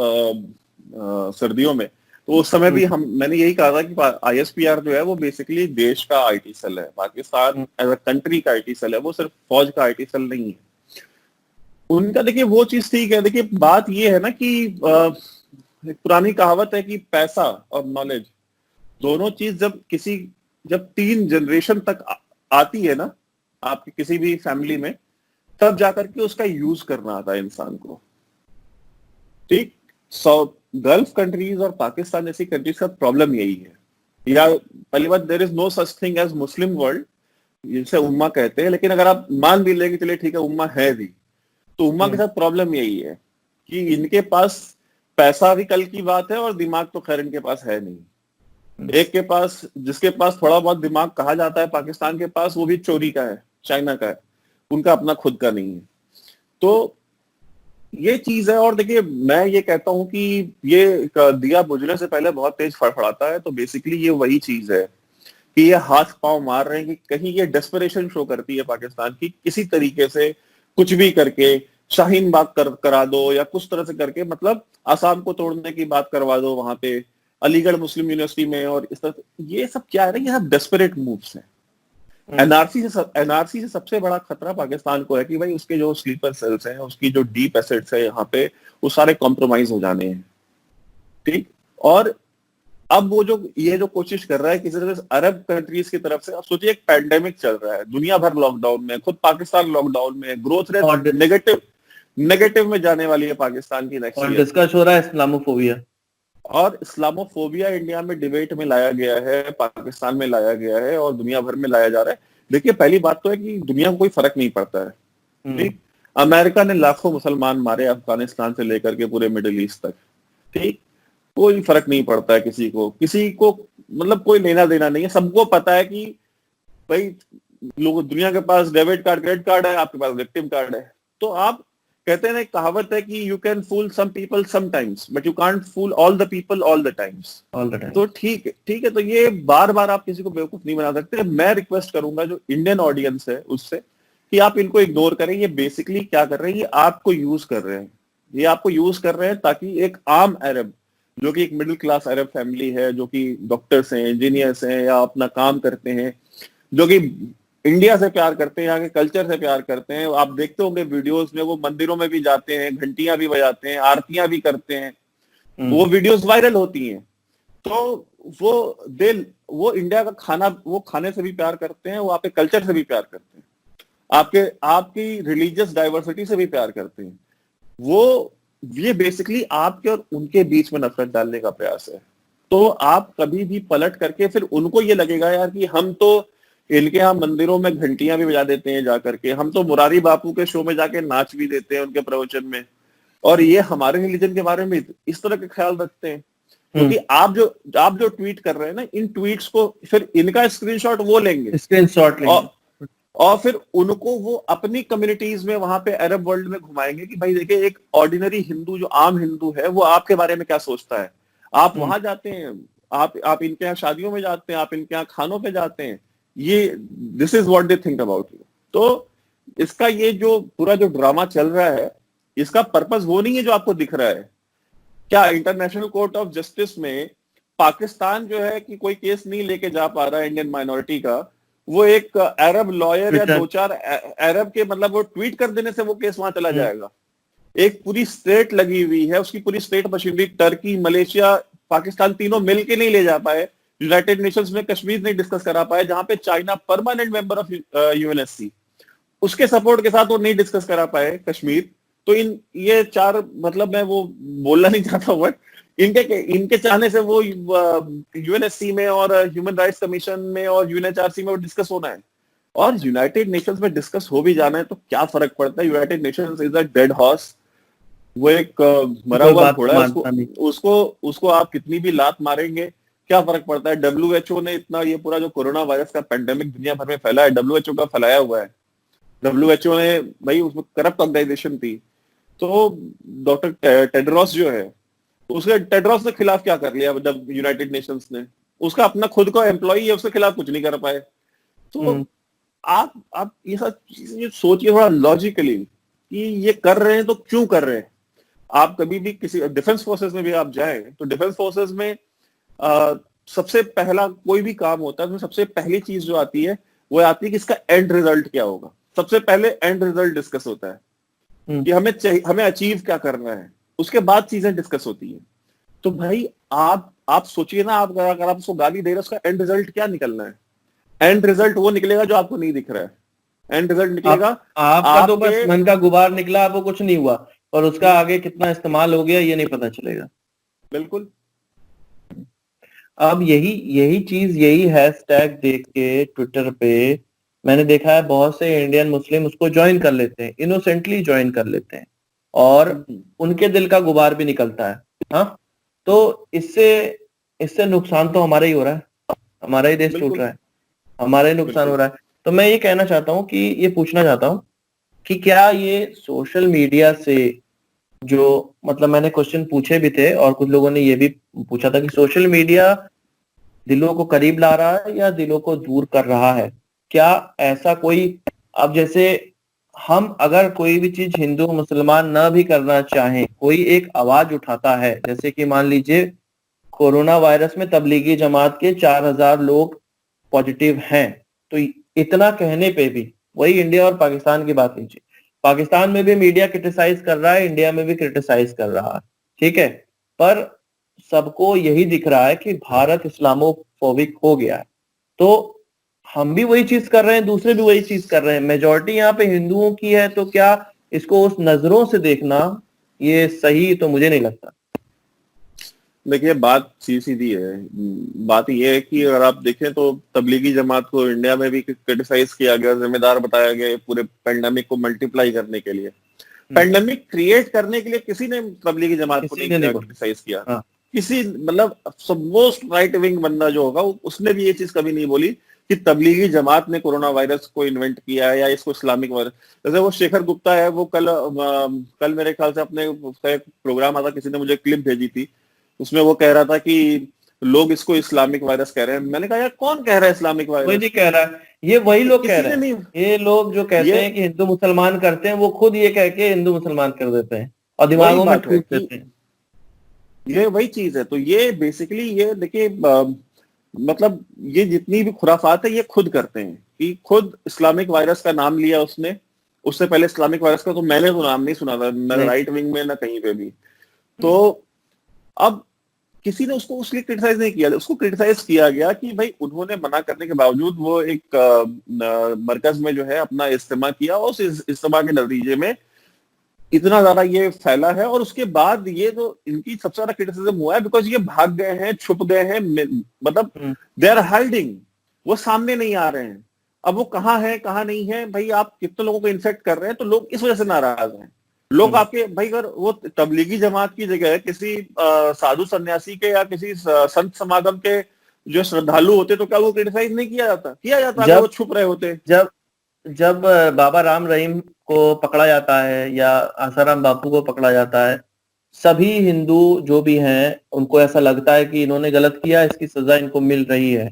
सर्दियों में, तो उस समय भी मैंने यही कहा था कि आईएसपीआर जो है वो बेसिकली देश का आईटी सेल है, पाकिस्तान एज अ कंट्री का आईटी सेल है, वो सिर्फ फौज का आईटी सेल नहीं है उनका। देखिए वो चीज ठीक है। देखिए बात ये है ना कि एक पुरानी कहावत है कि पैसा और नॉलेज दोनों चीज जब 3 जनरेशन तक आती है ना आपकी किसी भी फैमिली में, तब जाकर के उसका यूज करना आता है इंसान को। ठीक, गल्फ कंट्रीज और पाकिस्तान जैसी कंट्रीज का प्रॉब्लम यही है। या पहली बात, there is no such thing as Muslim world, जिसे उम्मा कहते हैं, लेकिन अगर आप मान भी लेंगे चलिए ठीक है उम्मा है भी, तो उम्मा के साथ प्रॉब्लम यही है कि इनके पास पैसा भी कल की बात है और दिमाग तो खैर इनके पास है नहीं। एक के पास, जिसके पास थोड़ा बहुत दिमाग कहा जाता है पाकिस्तान के पास, वो भी चोरी का है, चाइना का है, उनका अपना खुद का नहीं है। तो ये चीज है। और देखिए मैं ये कहता हूं कि ये दिया बुझने से पहले बहुत तेज फड़फड़ाता है, तो बेसिकली ये वही चीज है कि ये हाथ पांव मार रहे हैं कि कहीं ये डेस्परेशन शो करती है पाकिस्तान की, किसी तरीके से कुछ भी करके शाहीन बाग करा दो या कुछ तरह से करके, मतलब आसाम को तोड़ने की बात करवा दो वहां पे अलीगढ़ मुस्लिम यूनिवर्सिटी में, और इस तरह ये सब क्या है ना, ये सब डेस्परेट मूव्स हैं। एनआरसी से सबसे बड़ा खतरा पाकिस्तान को है कि भाई उसके जो स्लीपर सेल्स हैं, उसकी जो डीप एसेट्स है यहाँ पे, वो सारे कॉम्प्रोमाइज हो जाने हैं। ठीक, और अब वो ये जो कोशिश कर रहा है किसी तरह से अरब कंट्रीज की तरफ से, अब सोचिए एक पैंडेमिक चल रहा है, दुनिया भर लॉकडाउन में, खुद पाकिस्तान लॉकडाउन में, ग्रोथ रेट नेगेटिव में जाने वाली है पाकिस्तान की नेक्स्ट ईयर। डिस्कस हो रहा है इस्लामोफोबिया, और इस्लामोफोबिया इंडिया में डिबेट में लाया गया है, पाकिस्तान में लाया गया है, और दुनिया भर में लाया जा रहा है। देखिए पहली बात तो है कि दुनिया को कोई फर्क नहीं पड़ता है। ठीक, अमेरिका ने लाखों मुसलमान मारे अफगानिस्तान से लेकर के पूरे मिडिल ईस्ट तक। ठीक, कोई फर्क नहीं पड़ता है किसी को मतलब कोई लेना देना नहीं है। सबको पता है कि भाई लोग, दुनिया के पास डेबिट कार्ड क्रेडिट कार्ड है, आपके पास विक्टिम कार्ड है। तो आप कहते हैं ना, कहावत है कि you can fool some people sometimes but you can't fool all the people all the times. तो ठीक है, तो ये बार बार आप किसी को बेवकूफ नहीं बना सकते। मैं रिक्वेस्ट करूंगा जो इंडियन ऑडियंस है उससे कि आप इनको इग्नोर करें। ये बेसिकली क्या कर रहे हैं, ये आपको यूज कर रहे हैं, ये आपको यूज कर रहे हैं ताकि एक आम अरब, जो कि एक मिडिल क्लास अरब फैमिली है, जो कि डॉक्टर्स हैं, इंजीनियर्स हैं, या अपना काम करते हैं, जो कि इंडिया से प्यार करते हैं, यहाँ के कल्चर से प्यार करते हैं। आप देखते होंगे वीडियोस में, वो मंदिरों में भी जाते हैं, घंटियां भी बजाते हैं, आरतियां भी करते हैं, वो वीडियोस वायरल होती हैं। तो वो इंडिया का खाना, वो खाने से भी प्यार करते हैं, वो आपके कल्चर से भी प्यार करते हैं, आपकी रिलीजियस डाइवर्सिटी से भी प्यार करते हैं। ये बेसिकली आपके और उनके बीच में नफरत डालने का प्रयास है। तो आप कभी भी पलट करके फिर उनको ये लगेगा यार कि हम तो इनके यहाँ मंदिरों में घंटियां भी बजा देते हैं जाकर के, हम तो मुरारी बापू के शो में जाके नाच भी देते हैं उनके प्रवचन में, और ये हमारे रिलीजन के बारे में इस तरह के ख्याल रखते हैं। क्योंकि आप जो ट्वीट कर रहे हैं ना, इन ट्वीट्स को फिर इनका स्क्रीनशॉट वो लेंगे, और फिर उनको वो अपनी कम्युनिटीज में वहां पे अरब वर्ल्ड में घुमाएंगे कि भाई देखिए एक ऑर्डिनरी हिंदू, जो आम हिंदू है, वो आपके बारे में क्या सोचता है। आप वहां जाते हैं, आप इनके यहाँ शादियों में जाते हैं, आप इनके यहाँ खानों पे जाते हैं, ये this is what they think about you. तो इसका ये जो पूरा जो ड्रामा चल रहा है, इसका पर्पस वो नहीं है जो आपको दिख रहा है। क्या इंटरनेशनल कोर्ट ऑफ जस्टिस में पाकिस्तान जो है कि कोई केस नहीं लेके जा पा रहा है इंडियन माइनॉरिटी का, वो एक अरब लॉयर या ट्विटर। दो चार अरब के मतलब वो ट्वीट कर देने से वो केस वहां चला जाएगा? एक पूरी स्टेट लगी हुई है, उसकी पूरी state machinery, Turkey, Malaysia, Pakistan, तीनों मिलके नहीं ले जा पाए। यूनाइटेड नेशंस में कश्मीर नहीं डिस्कस करा पाए, जहां पे China permanent member of UNSC, उसके सपोर्ट के साथ वो नहीं डिस्कस करा पाए कश्मीर। तो इन ये चार, मतलब मैं वो बोलना नहीं चाहता बट इनके इनके चाहने से वो यूएनएससी में और ह्यूमन राइट्स कमीशन में और यूएनएचआरसी में वो डिस्कस होना है। और यूनाइटेड नेशंस में डिस्कस हो भी जाना है तो क्या फर्क पड़ता है? United Nations is a dead horse, वो एक मरा कोई हुआ बात घोड़ा है। उसको मानता नहीं। उसको उसको आप कितनी भी लात मारेंगे, क्या फर्क पड़ता है? डब्ल्यूएचओ ने इतना, ये पूरा जो कोरोना वायरस का पेंडेमिक दुनिया भर में फैला है, डब्ल्यूएचओ का फैलाया हुआ है। डब्ल्यूएचओ ने, भाई उसमें करप्ट ऑर्गेनाइजेशन थी। तो डॉक्टर टेड्रोस जो है, उसके टेड्रोस के खिलाफ क्या कर लिया यूनाइटेड नेशंस ने? उसका अपना खुद का एम्प्लॉई है, उसके खिलाफ कुछ नहीं कर पाए। तो आप ये सब चीजें सोचिए थोड़ा लॉजिकली कि ये कर रहे हैं तो क्यों कर रहे हैं। आप कभी भी किसी डिफेंस फोर्सेस में भी आप जाएं तो डिफेंस फोर्सेस में सबसे पहला कोई भी काम होता है तो सबसे पहली चीज जो आती है वो आती है कि इसका एंड रिजल्ट क्या होगा। सबसे पहले एंड रिजल्ट डिस्कस होता है कि हमें अचीव क्या करना है, उसके बाद चीजें डिस्कस होती है। तो भाई आप सोचिए ना, आप अगर आप उसको गाली दे रहे हो, उसका एंड रिजल्ट क्या निकलना है? एंड रिजल्ट वो निकलेगा जो आपको नहीं दिख रहा है। एंड रिजल्ट निकलेगा आपका तो बस आपके, मन का गुबार निकला, आपको कुछ नहीं हुआ, और उसका आगे कितना इस्तेमाल हो गया ये नहीं पता चलेगा। बिल्कुल। अब यही यही चीज, यही हैशटैग देख के ट्विटर पे मैंने देखा है बहुत से इंडियन मुस्लिम उसको ज्वाइन कर लेते हैं, इनोसेंटली ज्वाइन कर लेते हैं, और उनके दिल का गुबार भी निकलता है। हाँ, तो इससे इससे नुकसान तो हमारा ही हो रहा है, हमारा ही देश टूट बिल्कुल। रहा है, हमारा ही नुकसान हो बिल्कुल। रहा है। तो मैं ये कहना चाहता हूँ कि ये पूछना चाहता हूँ कि क्या ये सोशल मीडिया से जो, मतलब मैंने क्वेश्चन पूछे भी थे और कुछ लोगों ने ये भी पूछा था कि सोशल मीडिया दिलों को करीब ला रहा है या दिलों को दूर कर रहा है? क्या ऐसा कोई, अब जैसे हम अगर कोई भी चीज हिंदू मुसलमान न भी करना चाहें, कोई एक आवाज उठाता है, जैसे कि मान लीजिए कोरोना वायरस में तबलीगी जमात के 4,000 लोग पॉजिटिव हैं, तो इतना कहने पे भी, वही इंडिया और पाकिस्तान की बात लीजिए, पाकिस्तान में भी मीडिया क्रिटिसाइज कर रहा है, इंडिया में भी क्रिटिसाइज कर रहा है, ठीक है, पर सबको यही दिख रहा है कि भारत इस्लामोफोबिक हो गया है। तो हम भी वही चीज कर रहे हैं, दूसरे भी वही चीज कर रहे हैं, मेजोरिटी यहाँ पे हिंदुओं की है, तो क्या इसको उस नजरों से देखना ये सही तो मुझे नहीं लगता। देखिए बात सीधी है। बात ये है कि अगर आप देखें तो तबलीगी जमात को इंडिया में भी क्रिटिसाइज किया गया, जिम्मेदार बताया गया पूरे पेंडेमिक को मल्टीप्लाई करने के लिए। पेंडेमिक क्रिएट करने के लिए किसी ने तबलीगी जमात को किसी नहीं ने नहीं बोला। क्रिटिसाइज किया। हाँ। किसी, मतलब मोस्ट राइट विंग बंदा जो होगा उसने भी ये चीज कभी नहीं बोली कि तबलीगी जमात ने कोरोना वायरस को इन्वेंट किया है या इसको इस्लामिक वायरस। जैसे वो शेखर गुप्ता है, वो कल मेरे ख्याल से अपने उसका एक प्रोग्राम आता, किसी ने मुझे क्लिप भेजी थी, उसमें वो कह रहा था कि लोग इसको इस्लामिक वायरस कह रहे हैं। मैंने कहा यार कौन कह रहा है इस्लामिक कोई नहीं वायरस? कह रहा है, ये वही लोग कह किसी रहे ने हैं। नहीं। ये लोग जो कहते ये हैं कि हिंदू मुसलमान करते हैं, वो खुद ये कह के हिंदू मुसलमान कर देते हैं और वही दिमागों में बात है ठूस कि देते हैं। ये वही चीज है। तो ये बेसिकली, ये देखिए मतलब ये जितनी भी खुराफात है ये खुद करते हैं कि खुद इस्लामिक वायरस का नाम लिया उसने। उससे पहले इस्लामिक वायरस का तो मैंने तो नाम नहीं सुना था, न नहीं। राइट विंग में न कहीं पे भी। तो अब किसी ने उसको उसलिए क्रिटिसाइज नहीं किया, उसको क्रिटिसाइज किया गया कि भाई उन्होंने मना करने के बावजूद वो एक मरकज में जो है अपना इज्तिमा किया, और उस इज्तिमा के नतीजे में इतना ज्यादा ये फैला है। और उसके बाद ये तो इनकी सबसे ज्यादा क्रिटिसिज्म हुआ है बिकॉज ये भाग गए हैं, छुप गए हैं, मतलब दे आर हाइडिंग, वो सामने नहीं आ रहे हैं। अब वो कहाँ है कहाँ नहीं है, भाई आप कितने लोगों को इन्फेक्ट कर रहे हैं, तो लोग इस वजह से नाराज हैं। लोग आपके, भाई अगर वो तबलीगी जमात की जगह किसी साधु सन्यासी के या किसी संत समागम के जो श्रद्धालु होते, तो क्या वो क्रिटिसाइज नहीं किया जाता? किया जाता अगर वो जब छुप रहे होते। जब जब बाबा राम रहीम को पकड़ा जाता है या आसाराम बापू को पकड़ा जाता है, सभी हिंदू जो भी हैं उनको ऐसा लगता है कि इन्होंने गलत किया, इसकी सजा इनको मिल रही है,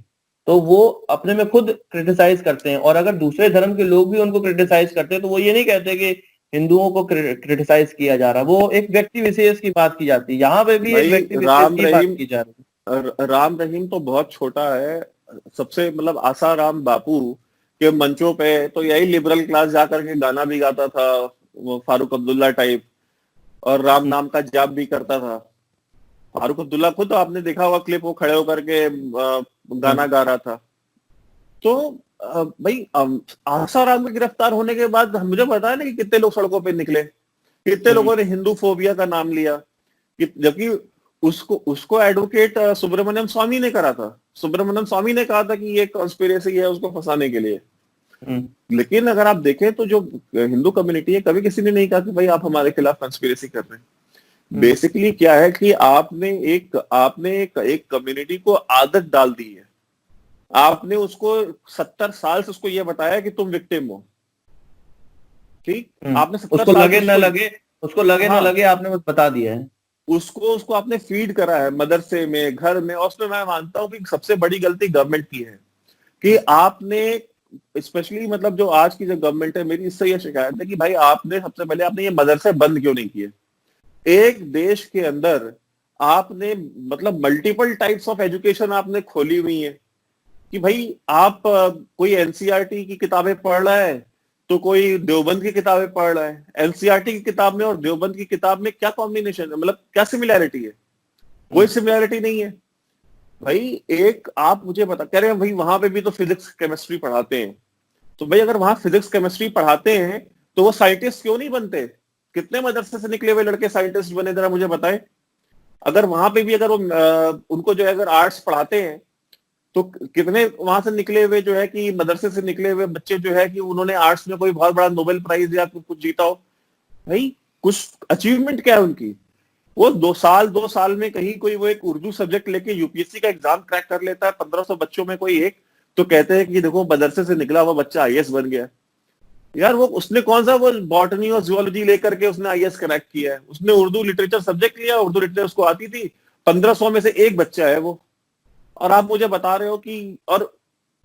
तो वो अपने में खुद क्रिटिसाइज करते हैं। और अगर दूसरे धर्म के लोग भी उनको क्रिटिसाइज करते हैं तो वो ये नहीं कहते कि हिंदुओं को क्रिटिसाइज किया जा रहा है, वो एक व्यक्ति विशेष की बात की जाती है, यहाँ पे भी एक भाई व्यक्ति विशेष की बात की जा रही राम रहीम तो बहुत छोटा है। सबसे मतलब आसाराम बापू के मंचों पे तो यही लिबरल क्लास जाकर के गाना भी गाता था, वो फारूक अब्दुल्ला टाइप, और राम है। नाम का जाप भी करता था। फारूक अब्दुल्ला खुद तो आपने देखा होगा क्लिप, वो खड़े होकर के गाना गा रहा था। तो भाई आसाराम के गिरफ्तार होने के बाद मुझे पता है ना कि कितने लोग सड़कों पे निकले, कितने लोगों ने हिंदू फोबिया का नाम लिया, जबकि उसको उसको एडवोकेट सुब्रमण्यम स्वामी ने करा था। सुब्रमण्यम स्वामी ने कहा था कि ये कॉन्स्पिरेसी है उसको फंसाने के लिए। लेकिन अगर आप देखें तो जो हिंदू कम्युनिटी है, कभी किसी ने नहीं कहा कि भाई आप हमारे खिलाफ कॉन्स्पिरेसी कर रहे हैं। बेसिकली क्या है कि आपने एक कम्युनिटी को आदत डाल दी है। आपने उसको 70 साल से उसको ये बताया कि तुम विक्टिम हो, ठीक। आपने 70 उसको साल लगे न लगे, उसको लगे न लगे, आपने बस बता दिया है। उसको आपने फीड करा है मदरसे में, घर में। और उसमें मैं मानता हूं कि सबसे बड़ी गलती गवर्नमेंट की है कि आपने, स्पेशली मतलब जो आज की जो गवर्नमेंट है, मेरी इससे यह शिकायत है कि भाई आपने सबसे पहले आपने ये मदरसे बंद क्यों नहीं किए। एक देश के अंदर आपने मतलब मल्टीपल टाइप्स ऑफ एजुकेशन आपने खोली हुई है कि भाई आप कोई एनसीईआरटी की किताबें पढ़ रहा है तो कोई देवबंद की किताबें पढ़ रहा है। एनसीईआरटी की किताब में और देवबंद की किताब में क्या कॉम्बिनेशन है, मतलब क्या सिमिलैरिटी है? कोई सिमिलैरिटी नहीं है भाई। एक आप मुझे बता, कह रहे हैं भाई वहां पे भी तो फिजिक्स केमिस्ट्री पढ़ाते हैं, तो भाई अगर वहां फिजिक्स केमिस्ट्री पढ़ाते हैं तो वो साइंटिस्ट क्यों नहीं बनते? कितने मदरसे से निकले हुए लड़के साइंटिस्ट बने, जरा मुझे बताएं। अगर वहां पे भी अगर वो उनको जो है अगर आर्ट्स पढ़ाते हैं तो कितने वहां से निकले हुए जो है कि मदरसे से निकले हुए बच्चे जो है कि उन्होंने आर्ट्स में कोई बहुत बड़ा नोबेल प्राइज या कुछ जीता हो? भाई कुछ अचीवमेंट क्या है उनकी? वो 2 साल में कहीं कोई वो एक उर्दू सब्जेक्ट लेके यूपीएससी का एग्जाम क्रैक कर लेता है, 1500 बच्चों में कोई एक, तो कहते हैं कि देखो मदरसे से निकला हुआ बच्चा आईएएस बन गया। यार वो उसने कौन सा वो बॉटनी और जूलॉजी लेकर के उसने आईएएस क्रैक किया है? उसने उर्दू लिटरेचर सब्जेक्ट लिया, उर्दू लिटरेचर उसको आती थी, 1500 में से एक बच्चा है वो। और आप मुझे बता रहे हो कि, और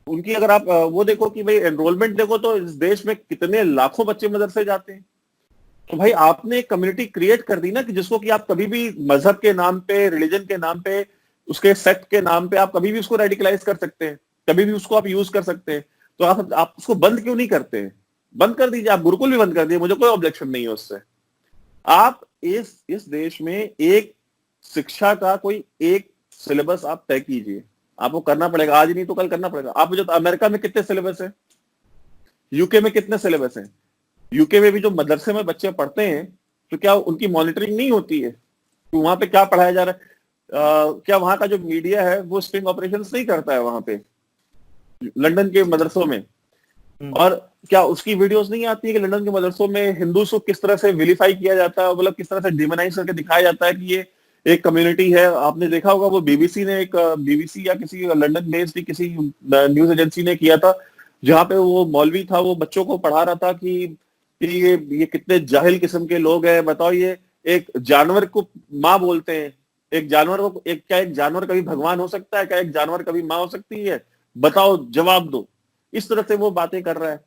उनकी अगर आप वो देखो कि भाई एनरोलमेंट देखो तो इस देश में कितने लाखों बच्चे मदरसे जाते हैं। तो भाई आपने एक कम्युनिटी क्रिएट कर दी ना कि जिसको कि आप कभी भी मजहब के नाम पे, रिलीजन के नाम पे, उसके सेक्ट के नाम पे आप कभी भी उसको रेडिकलाइज कर सकते हैं, कभी भी उसको आप यूज कर सकते हैं। तो आप उसको बंद क्यों नहीं करते हैं? बंद कर दीजिए, आप गुरुकुल भी बंद कर दीजिए, मुझे कोई ऑब्जेक्शन नहीं है उससे। आप इस देश में एक शिक्षा का कोई एक सिलेबस आप तय कीजिए। आपको करना पड़ेगा, आज नहीं तो कल करना पड़ेगा। आप मुझे तो अमेरिका में कितने सिलेबस है, यूके में कितने सिलेबस है? यूके में भी जो मदरसे में बच्चे पढ़ते हैं तो क्या उनकी मॉनिटरिंग नहीं होती है तो वहां पे क्या पढ़ाया जा रहा है? क्या वहां का जो मीडिया है वो स्ट्रिंग ऑपरेशंस नहीं करता है वहां पे लंदन के मदरसों में? और क्या उसकी वीडियोस नहीं आती है कि लंदन के मदरसों में हिंदूज को किस तरह से विलीफाई किया जाता है, मतलब किस तरह से डिमोनाइज करके दिखाया जाता है कि ये एक कम्युनिटी है? आपने देखा होगा वो बीबीसी या किसी लंदन बेस्ड किसी न्यूज एजेंसी ने किया था, जहां पे वो मौलवी था, वो बच्चों को पढ़ा रहा था कि ये कितने जाहिल किस्म के लोग हैं। बताओ, ये एक जानवर को माँ बोलते हैं, एक जानवर को क्या एक जानवर कभी भगवान हो सकता है? क्या एक जानवर कभी माँ हो सकती है? बताओ, जवाब दो। इस तरह से वो बातें कर रहा है।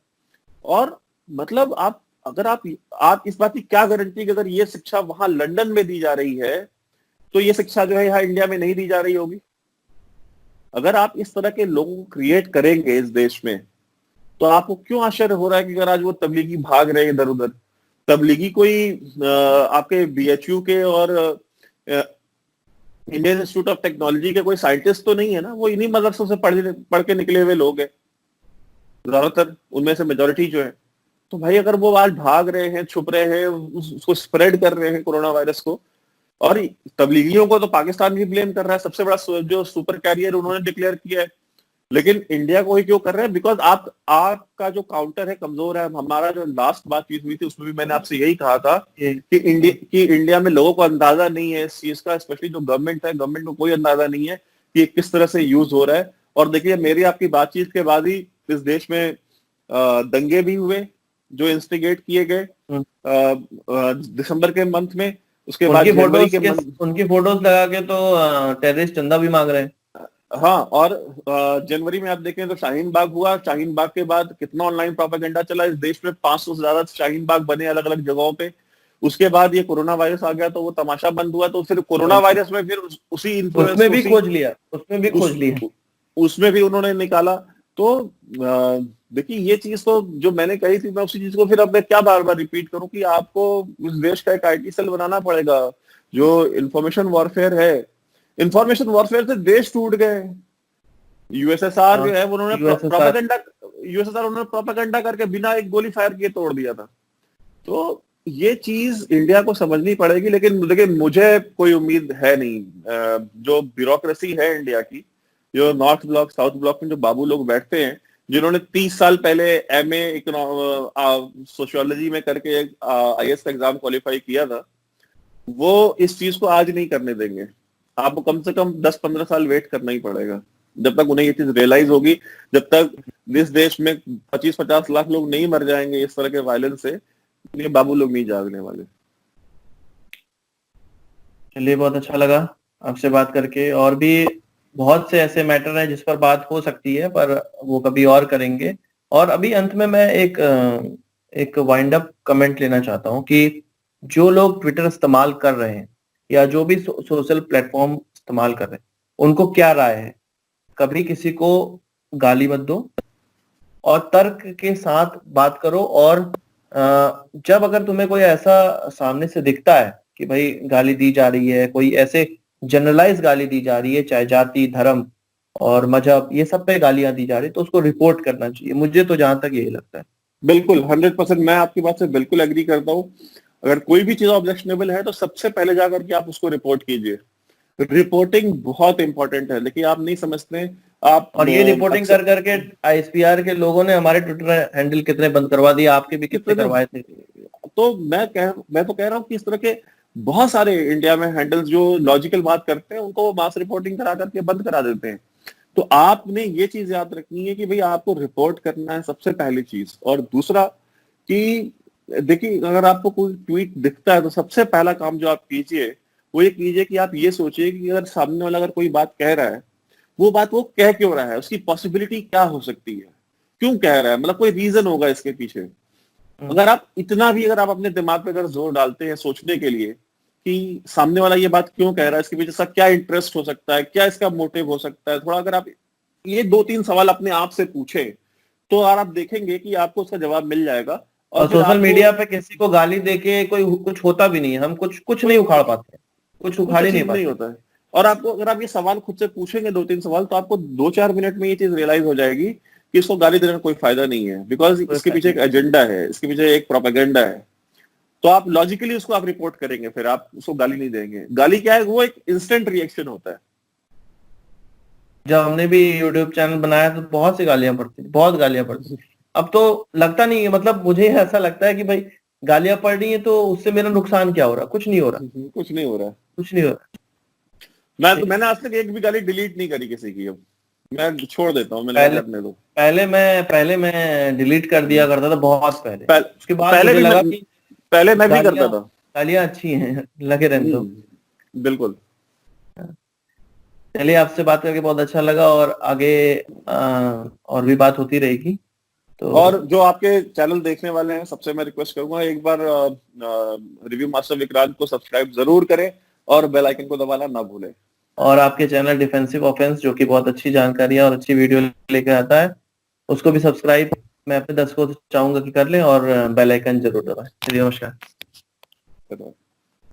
और मतलब आप इस बात की क्या गारंटी कि अगर ये शिक्षा वहां लंदन में दी जा रही है तो ये शिक्षा जो है यहाँ इंडिया में नहीं दी जा रही होगी? अगर आप इस तरह के लोगों को क्रिएट करेंगे इस देश में तो आपको क्यों आश्चर्य हो रहा है कि अगर आज वो तबलीगी भाग रहे इधर उधर? तबलीगी कोई आपके बीएचयू के और इंडियन इंस्टीट्यूट ऑफ टेक्नोलॉजी के कोई साइंटिस्ट तो नहीं है ना, वो इन्हीं मदरसों से पढ़ के निकले हुए लोग हैं ज्यादातर, उनमें से मेजोरिटी जो है। तो भाई अगर वो आज भाग रहे हैं, छुप रहे हैं, उसको स्प्रेड कर रहे हैं कोरोना वायरस को, और तबलीगियों को तो पाकिस्तान भी ब्लेम कर रहा है, सबसे बड़ा जो सुपर कैरियर उन्होंने डिक्लेयर किया है, लेकिन इंडिया को ही क्यों कर रहे हैं? बिकॉज आपका जो काउंटर है कमजोर है। हमारा जो लास्ट बातचीत हुई थी उसमें भी मैंने आपसे यही कहा था कि इंडिया में लोगों को अंदाजा नहीं है इस चीज का, स्पेशली जो गवर्नमेंट है, गवर्नमेंट को कोई अंदाजा नहीं है कि किस तरह से यूज हो रहा है। और देखिए, मेरी आपकी बातचीत के बाद ही इस देश में दंगे भी हुए जो इंस्टिगेट किए गए दिसंबर के मंथ में। उसके बाद जनवरी के मंथ उनकी फोटोज लगा के तो टेररिस्ट चंदा भी मांग रहे हैं। हाँ, और जनवरी में आप देखें तो शाहीन बाग हुआ, शाहीन बाग के बाद कितना ऑनलाइन प्रोपेगेंडा चला इस देश में, 500 से ज्यादा शाहीन बाग बने अलग अलग जगहों पे। उसके बाद ये कोरोना वायरस आ गया तो वो तमाशा बंद हुआ, तो फिर कोरोना वायरस में फिर उसी इन्फ्लुएंस उसमें भी खोज लिया, उसमें भी खोज उस लिया। उसमें भी उन्होंने निकाला। तो देखिए ये चीज तो जो मैंने कही थी, मैं उसी चीज को फिर अब मैं क्या बार बार रिपीट करूं कि आपको इस देश का एक आईटी सेल बनाना पड़ेगा। जो इंफॉर्मेशन वॉरफेयर है, इंफॉर्मेशन वॉरफेयर से देश टूट गए। यूएसएसआर जो है उन्होंने यूएसएसआर प्रोपेगेंडा करके बिना एक गोली फायर किए तोड़ दिया था। तो ये चीज इंडिया को समझनी पड़ेगी, लेकिन देखिए मुझे कोई उम्मीद है नहीं। जो ब्यूरोक्रेसी है इंडिया की, जो नॉर्थ ब्लॉक साउथ ब्लॉक में जो बाबू लोग बैठते हैं, जिन्होंने 30 साल पहले एमए सोशियोलॉजी में करके आईएएस का एग्जाम क्वालिफाई किया था, वो इस चीज को आज नहीं करने देंगे। आपको कम से कम 10-15 साल वेट करना ही पड़ेगा जब तक उन्हें ये चीज रियलाइज होगी। जब तक इस देश में 25-50 लाख लोग नहीं मर जाएंगे इस तरह के वायलेंस से, ये बाबू लोग नहीं जागने वाले। चलिए, बहुत अच्छा लगा आपसे बात करके। और भी बहुत से ऐसे मैटर हैं जिस पर बात हो सकती है, पर वो कभी और करेंगे। और अभी अंत में मैं एक वाइंड अप कमेंट लेना चाहता हूं कि जो लोग ट्विटर इस्तेमाल कर रहे हैं या जो भी सोशल प्लेटफॉर्म इस्तेमाल कर रहे हैं, उनको क्या राय है? कभी किसी को गाली मत दो और तर्क के साथ बात करो। और जब अगर तुम्हें कोई ऐसा सामने से दिखता है कि भाई गाली दी जा रही है, कोई ऐसे जनरलाइज गाली दी जा रही है, चाहे जाति, धर्म और मजहब, ये सब पे गालियां दी जा रही है, तो उसको रिपोर्ट करना चाहिए। मुझे तो जहां तक यही लगता है। बिल्कुल 100% मैं आपकी बात से बिल्कुल एग्री करता हूँ। अगर कोई भी चीज ऑब्जेक्शनेबल है तो सबसे पहले जाकर के आप उसको रिपोर्ट कीजिए। रिपोर्टिंग बहुत इंपॉर्टेंट है, लेकिन आप नहीं समझते। आप और ये रिपोर्टिंग कर करके आईएसपीआर के लोगों ने हमारे ट्विटर हैंडल कितने बंद करवा दिए, आपके भी कितने करवाए थे। तो मैं तो कह रहा हूँ कि इस तरह के बहुत सारे इंडिया में हैंडल्स जो लॉजिकल बात करते हैं, उनको मास रिपोर्टिंग करा करके बंद करा देते हैं। तो आपने ये चीज याद रखनी है कि भाई आपको रिपोर्ट करना है सबसे पहली चीज। और दूसरा कि देखिए, अगर आपको कोई ट्वीट दिखता है तो सबसे पहला काम जो आप कीजिए वो ये कीजिए कि आप ये सोचिए कि अगर सामने वाला अगर कोई बात कह रहा है, वो बात वो कह क्यों रहा है, उसकी पॉसिबिलिटी क्या हो सकती है, क्यों कह रहा है, मतलब कोई रीजन होगा इसके पीछे। अगर आप इतना भी अगर आप अपने दिमाग पे अगर जोर डालते हैं सोचने के लिए कि सामने वाला ये बात क्यों कह रहा है, इसके पीछे इसका क्या इंटरेस्ट हो सकता है, क्या इसका मोटिव हो सकता है, थोड़ा अगर आप ये 2-3 सवाल अपने आप से पूछे तो यार आप देखेंगे कि आपको उसका जवाब मिल जाएगा। और सोशल मीडिया पे किसी को गाली देके कोई कुछ होता भी नहीं है। हम कुछ नहीं उखाड़ पाते, कुछ उखाड़ ही नहीं पाते। होता है। और आपको अगर आप ये सवाल खुद से पूछेंगे 2-3 सवाल, तो आपको 2-4 मिनट में ये चीज रियलाइज हो जाएगी कि इसको गाली देने का कोई फायदा नहीं है, बिकॉज इसके पीछे एक एजेंडा है, इसके पीछे एक प्रोपेगेंडा है। तो आप लॉजिकली उसको आप रिपोर्ट करेंगे, फिर आप उसको गाली नहीं देंगे। गाली क्या है, वो एक इंस्टेंट रिएक्शन होता है। जब हमने भी यूट्यूब चैनल बनाया तो बहुत सी गालियां पड़ती थी, बहुत गालियां पड़ती थी। अब तो लगता नहीं है, मतलब मुझे ऐसा लगता है कि भाई गालियां पड़ रही है तो उससे मेरा नुकसान क्या हो रहा? कुछ नहीं हो रहा, कुछ नहीं हो रहा, कुछ नहीं हो रहा। मैंने आज तक एक भी गाली डिलीट नहीं करी किसी की। अब मैं छोड़ देता हूँ, पहले मैं डिलीट कर दिया करता था, बहुत पहले। उसके बाद मुझे लगा कि पहले मैं भी करता था। गालियां अच्छी हैं, लगे रहने दो। बिल्कुल। चलिए, आपसे बात करके बहुत अच्छा लगा और आगे और भी बात होती रहेगी। तो और जो आपके चैनल देखने वाले हैं, सबसे मैं रिक्वेस्ट करूंगा एक बार रिव्यू मास्टर विक्रांत को सब्सक्राइब जरूर करें और बेल आइकन को दबाना ना भूलें। और आपके चैनल डिफेंसिव ऑफेंस, जो कि बहुत अच्छी जानकारी और अच्छी वीडियो लेकर आता है, उसको भी सब्सक्राइब मैं अपने दर्शकों से चाहूंगा कि कर लें और बेल आइकन जरूर दबाएं। चलिए, नमस्कार।